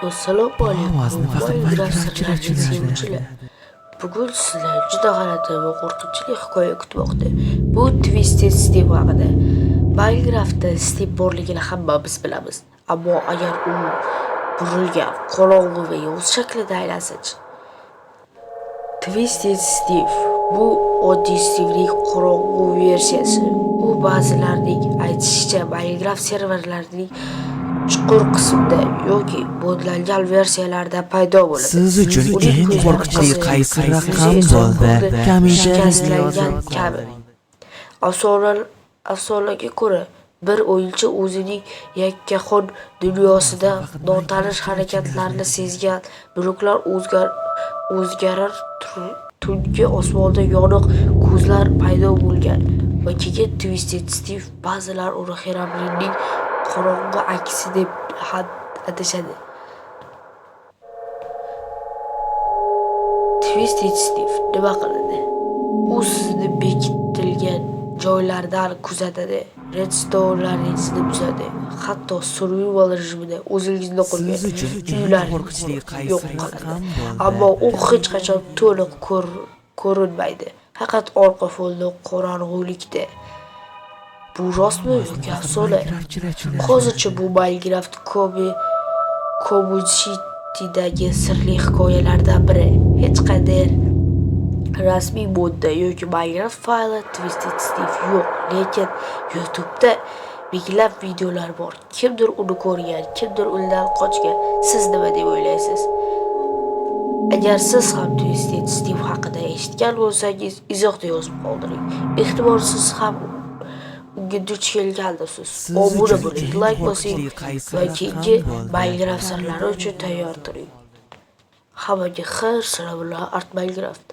Assalomu alaykum. Minecraft sirlarining sevuvchilar. Bugun sizlar juda g'alati va qo'rqinchli hikoya kutmoqda. Bu Twisted Steve haqida. Minecraftda Steve borligini hammamiz bilamiz. Ammo agar u burilgan, qorong'u va yovuz shaklida aylansa-chi? Twisted Steve bu oddiy Steve'ning qorong'u versiyasi. U ba'zilarning aytishicha Minecraft serverlarining chuqur qismda yoki modlangan versiyalarda paydo bo'ladi. Siz uchun eng qo'rqinchli qaysi raqam bo'ldi? Shikastlangan kabi. Afsonaga ko'ra, bir o'yinchi o'zining yakkaxon dunyosida notanish harakatlarni sezgan, bloklar o'zgarar, tungi osmonda yoniq ko'zlar paydo bo'lgan va keyin Twisted Steve ba'zilar uni Herobrinening qorong'u aksi deb atashadi. Twisted Steve nima qiladi? U sizni bekitilgan joylardan kuzatadi, redstone'laringizni buzadi, hatto survival rejimida o'zingizni qo'lga uylaringizni yo'q qiladi. Ammo u hech qachon to'liq ko'rinmaydi. Faqat orqa fonda qorong'ulikda. Bu rostmi yoki afsona? Hozircha bu Minecraft community'dagi sirli hikoyalardan biri. Hech qanday rasmiy modda yoki Minecraft fayli Twisted Steve yo'q, lekin YouTube'da minglab videolar bor. Kimdir uni ko'rgan, kimdir undan qochgan. Siz nima deb o'ylaysiz? Agar siz ham Twisted Steve haqida eshitgan bo'lsangiz, izohda yozib qoldiring. Ehtimol siz ham unga duch kelgandirsiz. Obuna bo'ling, like bosing va keyingi Minecraft sirlari uchun tayyor turing. Hammaga xayr, salom bilan Art Minecraft.